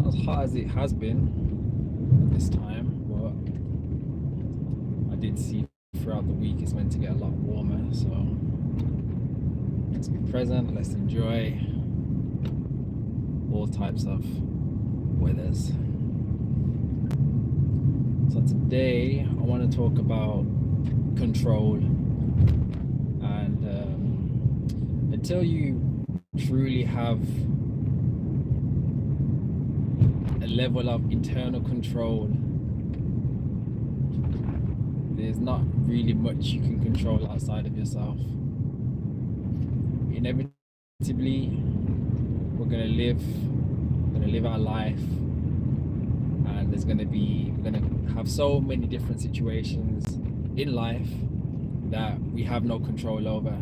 as hot as it has been at this time, but I did see throughout the week it's meant to get a lot warmer, so let's be present, let's enjoy all types of weathers. So today I want to talk about control, and until you truly have a level of internal control, there's not really much you can control outside of yourself. Inevitably, we're gonna live our life, and we're gonna have so many different situations in life that we have no control over.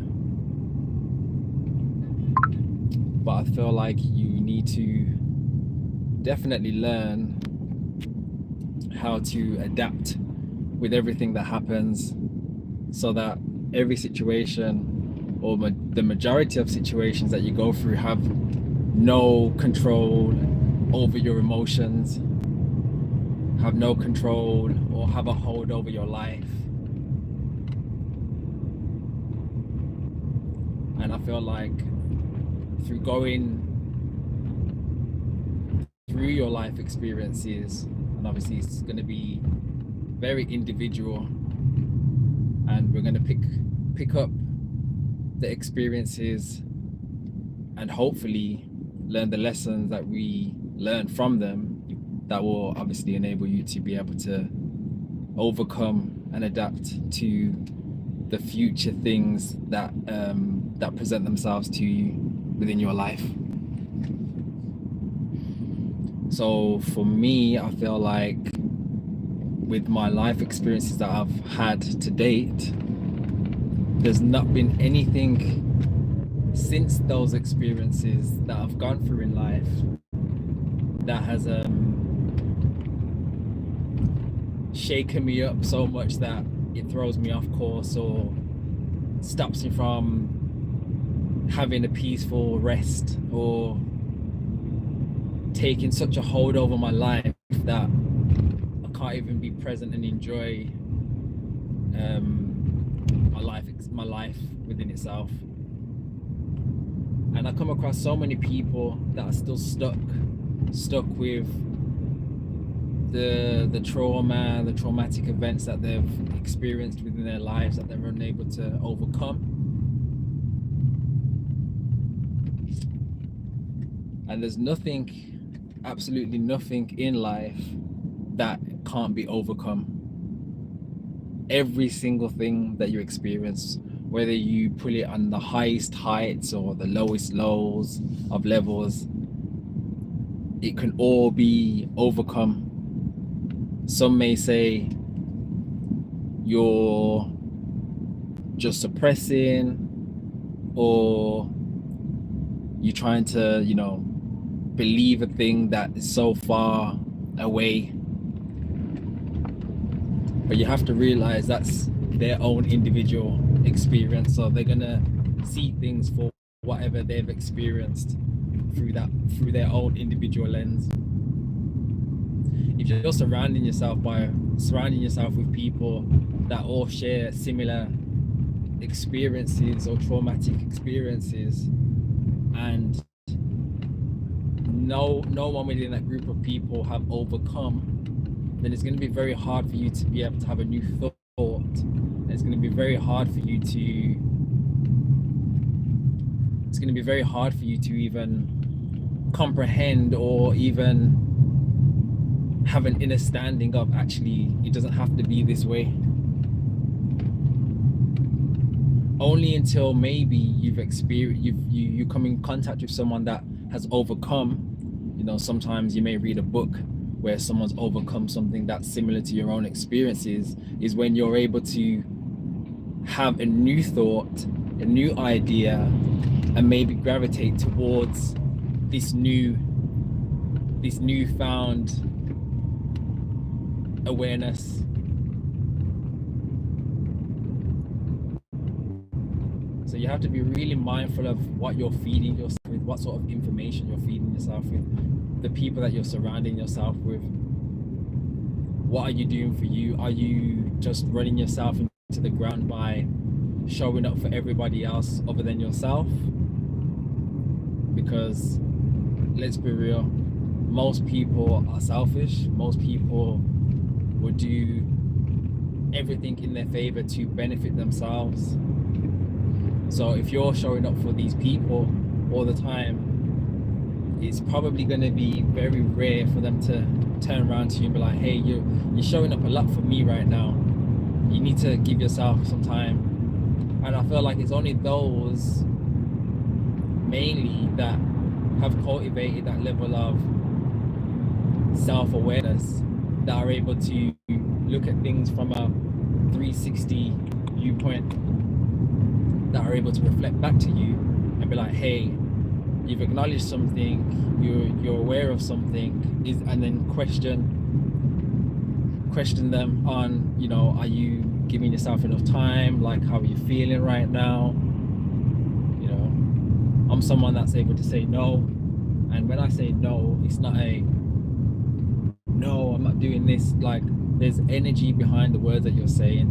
But I feel like you need to definitely learn how to adapt with everything that happens, so that every situation, or the majority of situations that you go through, have no control over your emotions, have no control or have a hold over your life. And I feel like through going through your life experiences, and obviously it's going to be very individual, and we're going to pick up the experiences and hopefully learn the lessons that we learn from them, that will obviously enable you to be able to overcome and adapt to the future things that that present themselves to you within your life. So for me, I feel like with my life experiences that I've had to date, there's not been anything since those experiences that I've gone through in life that has shaken me up so much that it throws me off course or stops me from having a peaceful rest, or taking such a hold over my life that I can't even be present and enjoy my life within itself. And I come across so many people that are still stuck with the trauma, the traumatic events that they've experienced within their lives that they're unable to overcome. And there's nothing, absolutely nothing in life that can't be overcome. Every single thing that you experience, whether you pull it on the highest heights or the lowest lows of levels, it can all be overcome. Some may say you're just suppressing, or you're trying to, believe a thing that is so far away. But you have to realize that's their own individual experience, so they're gonna see things for whatever they've experienced through their own individual lens. If you're surrounding yourself with people that all share similar experiences or traumatic experiences, and no one within that group of people have overcome, then it's going to be very hard for you to be able to have a new thought. It's going to be very hard for you to even comprehend or even have an understanding of, actually, it doesn't have to be this way. Only until maybe you come in contact with someone that has overcome. Sometimes you may read a book where someone's overcome something that's similar to your own experiences, is when you're able to have a new thought, a new idea, and maybe gravitate towards this newfound awareness. So you have to be really mindful of what you're feeding yourself with, what sort of information you're feeding yourself with. the people that you're surrounding yourself with. What are you doing for you? Are you just running yourself into the ground by showing up for everybody else other than yourself? Because let's be real, most people are selfish. Most people will do everything in their favor to benefit themselves. So if you're showing up for these people all the time, it's probably going to be very rare for them to turn around to you and be like, hey, you're showing up a lot for me right now. You need to give yourself some time. And I feel like it's only those mainly that have cultivated that level of self-awareness, that are able to look at things from a 360 viewpoint, that are able to reflect back to you and be like, hey, you've acknowledged something, you're aware of something, and then question them on, you know, are you giving yourself enough time? Like, how are you feeling right now? You know, I'm someone that's able to say no, and when I say no, it's not a no, I'm not doing this. Like, there's energy behind the words that you're saying.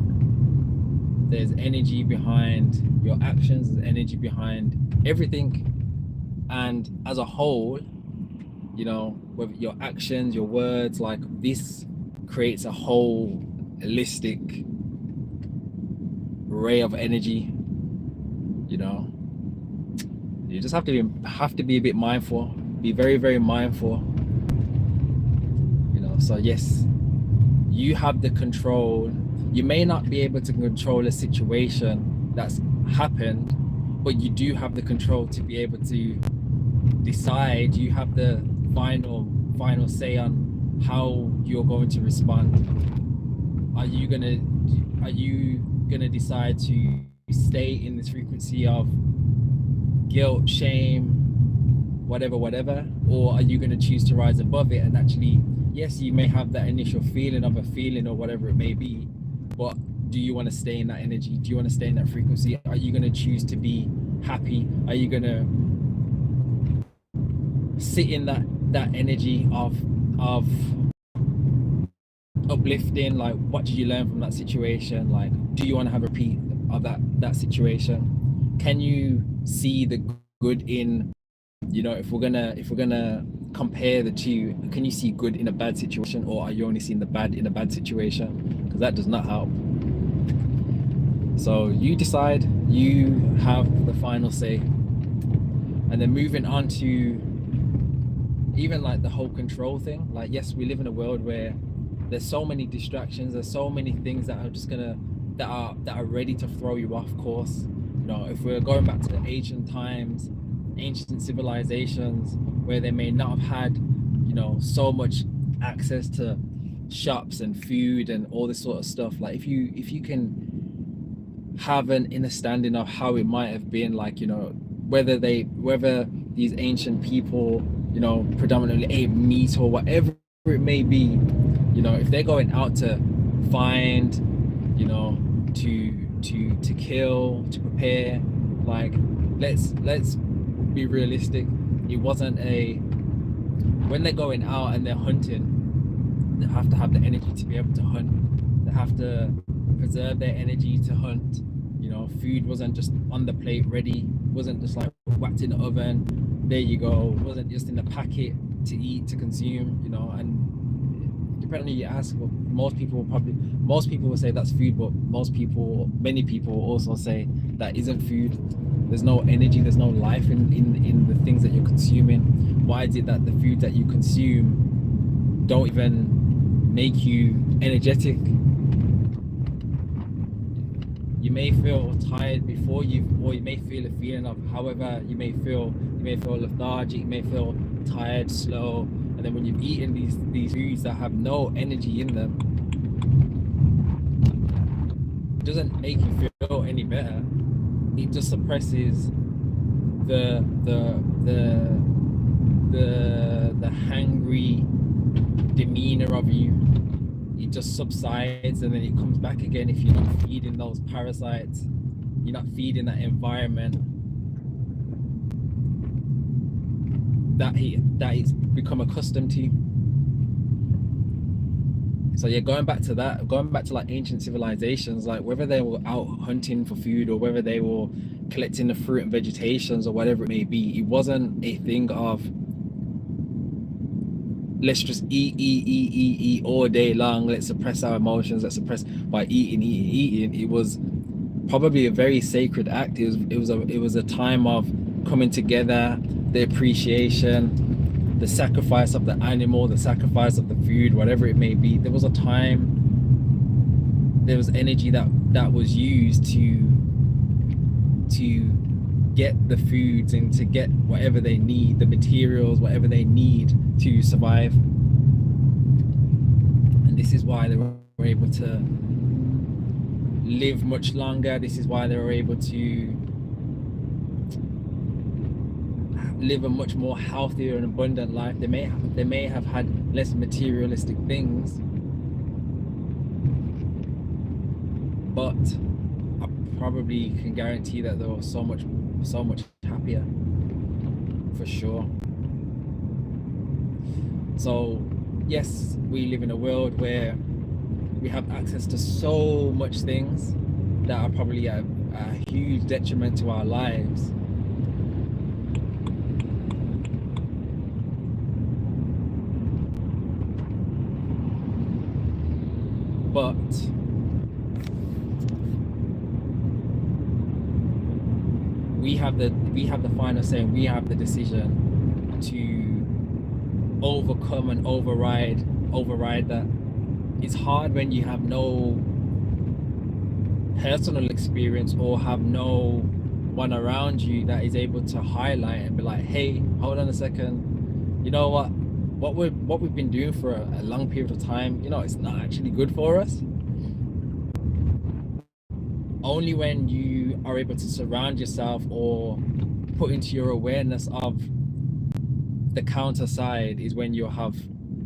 There's energy behind your actions. There's energy behind everything. And as a whole, you know, with your actions, your words, like, this creates a whole holistic ray of energy. You know, you just have to be a bit mindful. Be very, very mindful. You know, so yes, you have the control. You may not be able to control a situation that's happened, but you do have the control to be able to decide. You have the final say on how you're going to respond. Are you gonna decide to stay in this frequency of guilt, shame, whatever, or are you going to choose to rise above it and actually, yes, you may have that initial feeling of a feeling or whatever it may be, but do you want to stay in that energy? Do you want to stay in that frequency? Are you going to choose to be happy? Are you going to sit in that energy of uplifting? Like, what did you learn from that situation? Like, do you want to have a repeat of that situation? Can you see the good in, you know, if we're gonna compare the two, can you see good in a bad situation, or are you only seeing the bad in a bad situation? Because that does not help. So you decide, you have the final say. And then moving on to even like the whole control thing. Like, yes, we live in a world where there's so many distractions, there's so many things that are just that are ready to throw you off course. You know, if we're going back to the ancient times, ancient civilizations, where they may not have had, you know, so much access to shops and food and all this sort of stuff. Like, if you can have an understanding of how it might have been, like, you know, whether these ancient people, you know, predominantly ate meat or whatever it may be, you know, if they're going out to find, you know, to kill, to prepare, like, let's be realistic. It wasn't when they're going out and they're hunting, they have to have the energy to be able to hunt. They have to preserve their energy to hunt. You know, food wasn't just on the plate ready, wasn't just like whacked in the oven, there you go, wasn't just in the packet to eat, to consume, you know. And depending on who you ask, well, most people will say that's food, but many people also say that isn't food. There's no energy, there's no life in the things that you're consuming. Why is it that the food that you consume don't even make you energetic? You may feel tired or you may feel a feeling of however you may feel. You may feel lethargic, you may feel tired, slow, and then when you've eaten these foods that have no energy in them, it doesn't make you feel any better. It just suppresses the hangry demeanor of you. It just subsides and then it comes back again if you're not feeding those parasites, you're not feeding that environment. that it's become accustomed to. So yeah, going back to like ancient civilizations, like whether they were out hunting for food or whether they were collecting the fruit and vegetations or whatever it may be, it wasn't a thing of let's just eat all day long. Let's suppress our emotions. Let's suppress by eating. It was probably a very sacred act. It was a time of coming together, the appreciation, the sacrifice of the animal, the sacrifice of the food, whatever it may be. There was a time, there was energy that was used to get the foods and to get whatever they need, the materials, whatever they need to survive. And this is why they were able to live much longer. This is why they were able to live a much more healthier and abundant life. They may have had less materialistic things, but I probably can guarantee that they were so much happier, for sure. So yes, we live in a world where we have access to so much things that are probably a huge detriment to our lives. But we have the final say. We have the decision to overcome and override that. It's hard when you have no personal experience or have no one around you that is able to highlight and be like, hey, hold on a second, you know what we've been doing for a long period of time, you know, it's not actually good for us. Only when you are able to surround yourself or put into your awareness of the counter side is when you'll have,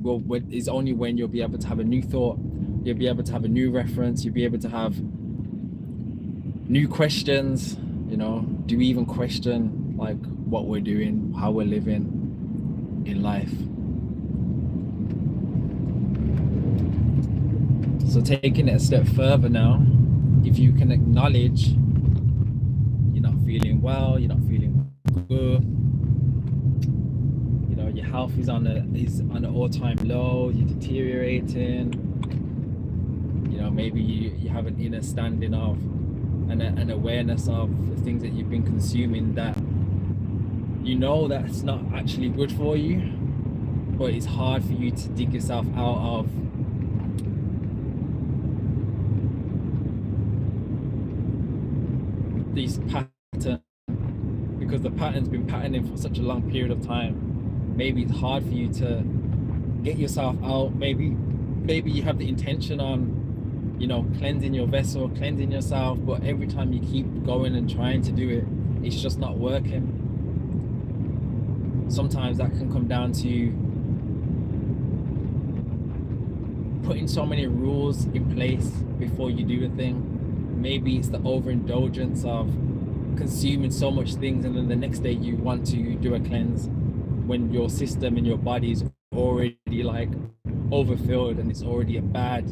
well, is only when you'll be able to have a new thought, you'll be able to have a new reference, you'll be able to have new questions. You know, do we even question like what we're doing, how we're living in life? So taking it a step further now, if you can acknowledge you're not feeling well, you're not feeling good, you know, your health is on an all-time low, you're deteriorating, you know, maybe you have an inner standing of an awareness of the things that you've been consuming that you know that's not actually good for you, but it's hard for you to dig yourself out of these patterns, because the pattern's been patterning for such a long period of time. Maybe it's hard for you to get yourself out. Maybe you have the intention on, you know, cleansing your vessel, cleansing yourself, but every time you keep going and trying to do it, it's just not working. Sometimes that can come down to putting so many rules in place before you do a thing. Maybe it's the overindulgence of consuming so much things, and then the next day you want to do a cleanse when your system and your body is already like overfilled and it's already a bad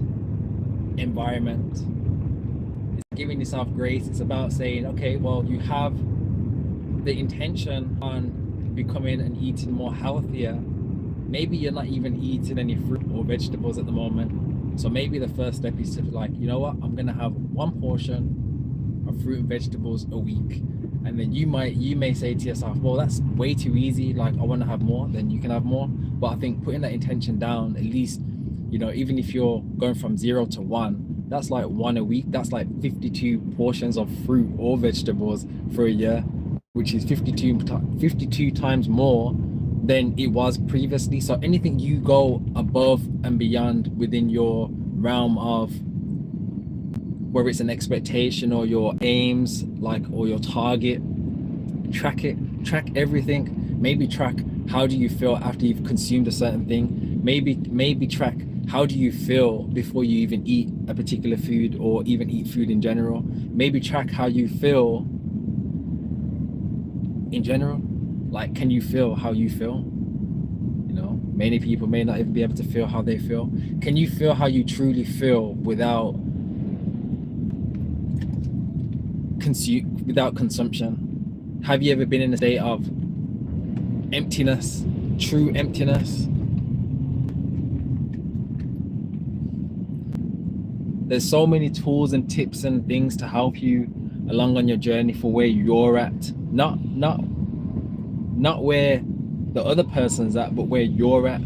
environment. It's giving yourself grace. It's about saying, okay, well, you have the intention on becoming and eating more healthier. Maybe you're not even eating any fruit or vegetables at the moment. So maybe the first step is to be like, you know what, I'm gonna have one portion of fruit and vegetables a week. And then you may say to yourself, well, that's way too easy, like I want to have more. Then you can have more. But I think putting that intention down, at least, you know, even if you're going from 0 to 1, that's like 1 a week. That's like 52 portions of fruit or vegetables for a year, which is 52 times more than it was previously. So anything you go above and beyond within your realm of, whether it's an expectation or your aims, like, or your target, track everything. Maybe track, how do you feel after you've consumed a certain thing? Maybe track, how do you feel before you even eat a particular food or even eat food in general? Maybe track how you feel in general. Like, can you feel how you feel? You know, many people may not even be able to feel how they feel. Can you feel how you truly feel without consumption? Have you ever been in a state of emptiness, true emptiness? There's so many tools and tips and things to help you along on your journey for where you're at. Not where the other person's at, but where you're at.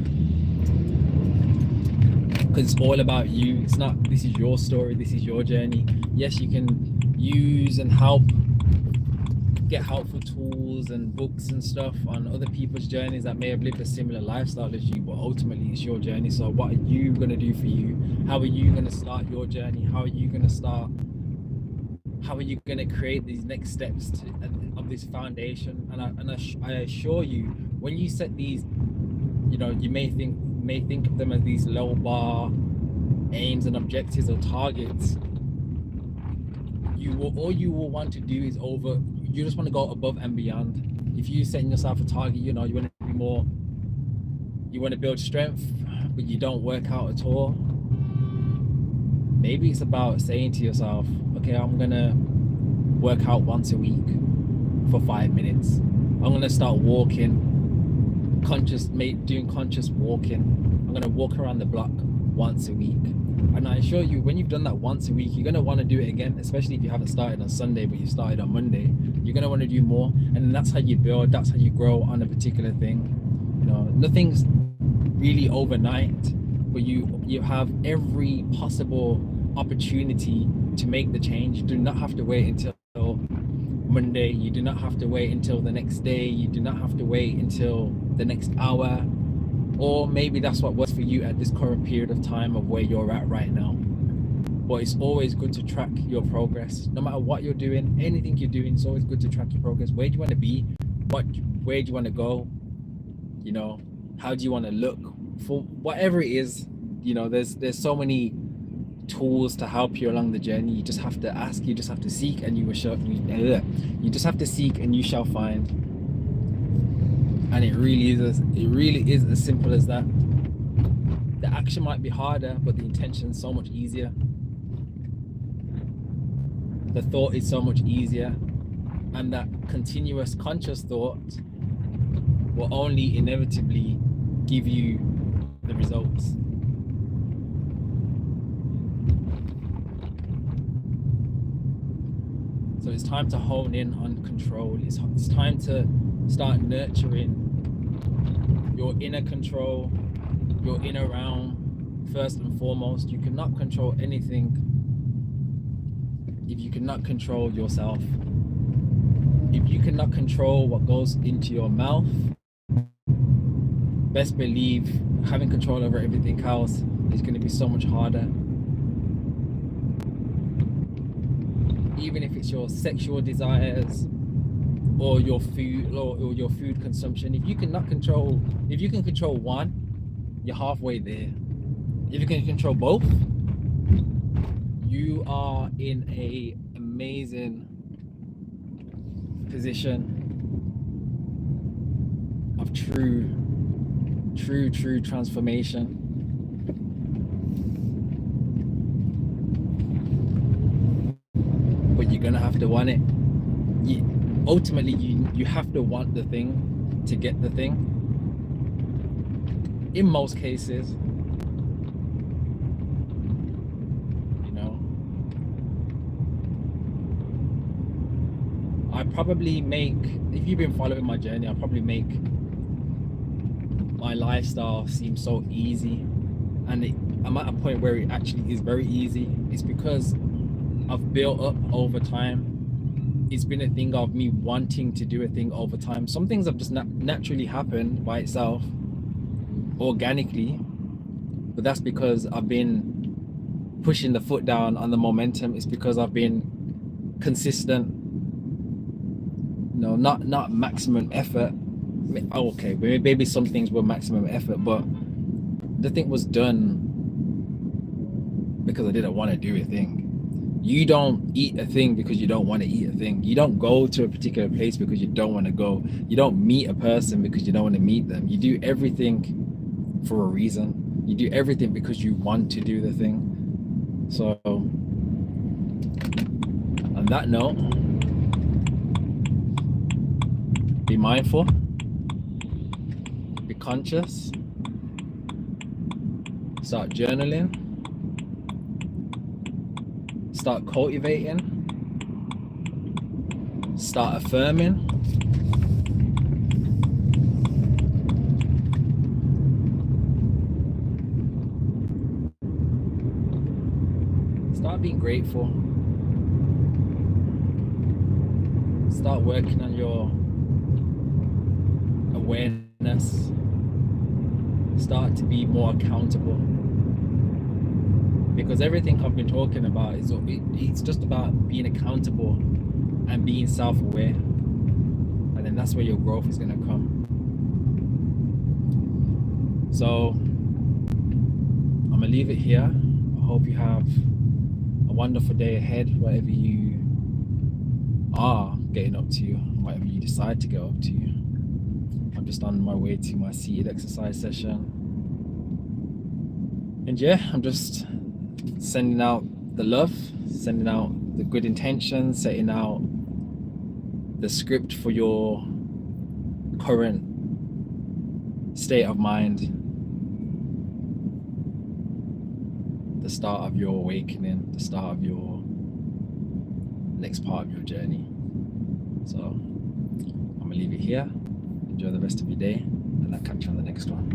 Because it's all about you. It's not, this is your story, this is your journey. Yes, you can use and get helpful tools and books and stuff on other people's journeys that may have lived a similar lifestyle as you, but ultimately it's your journey. So what are you going to do for you? How are you going to start your journey? How are you going to create these next steps of this foundation? And I assure you, when you set these, you know, you may think of them as these low bar aims and objectives or targets. All you will want to do is you just want to go above and beyond. If you set yourself a target, you know, you want to be more, you want to build strength, but you don't work out at all. Maybe it's about saying to yourself, okay, I'm gonna work out once a week for 5 minutes. I'm gonna start walking, doing conscious walking. I'm gonna walk around the block once a week. And I assure you, when you've done that once a week, you're going to want to do it again, especially if you haven't started on Sunday, but you started on Monday. You're going to want to do more. And that's how you build, that's how you grow on a particular thing. You know, nothing's really overnight, but you have every possible opportunity to make the change. You do not have to wait until Monday. You do not have to wait until the next day. You do not have to wait until the next hour. Or maybe that's what works for you at this current period of time of where you're at right now. But it's always good to track your progress. No matter what you're doing, anything you're doing, it's always good to track your progress. Where do you want to be? Where do you want to go? You know, how do you want to look? For whatever it is, you know, there's so many tools to help you along the journey. You just have to ask, you just have to seek, and you just have to seek and you shall find. And it really is as simple as that. The action might be harder, but the intention is so much easier. The thought is so much easier, and that continuous conscious thought will only inevitably give you the results. So it's time to hone in on control. It's time to start nurturing your inner control, your inner realm, first and foremost. You cannot control anything if you cannot control yourself. If you cannot control what goes into your mouth, best believe having control over everything else is going to be so much harder. Even if it's your sexual desires or your food or your food consumption, if you can control one, you're halfway there. If you can control both, you are in a amazing position of true transformation. But you're gonna have to want it. Ultimately, you have to want the thing to get the thing. In most cases, you know, I probably make, if you've been following my journey, I probably make my lifestyle seem so easy, and I'm at a point where it actually is very easy. It's because I've built up over time. It's been a thing of me wanting to do a thing over time. Some things have just naturally happened by itself, organically, but that's because I've been pushing the foot down on the momentum. It's because I've been consistent. No, not maximum effort. Okay, maybe some things were maximum effort, but the thing was done because I didn't want to do a thing. You don't eat a thing because you don't want to eat a thing. You don't go to a particular place because you don't want to go. You don't meet a person because you don't want to meet them. You do everything for a reason. You do everything because you want to do the thing. So on that note, be mindful, be conscious, start journaling, start cultivating, start affirming, start being grateful, start working on your awareness, start to be more accountable, because everything I've been talking about is it's just about being accountable and being self-aware, and then that's where your growth is going to come. So I'm gonna leave it here. I hope you have a wonderful day ahead, whatever you are getting up to, whatever you decide to get up to. I'm just on my way to my seated exercise session, and yeah, I'm just sending out the love, sending out the good intentions, setting out the script for your current state of mind, the start of your awakening, the start of your next part of your journey. So I'm gonna leave it here. Enjoy the rest of your day, and I'll catch you on the next one.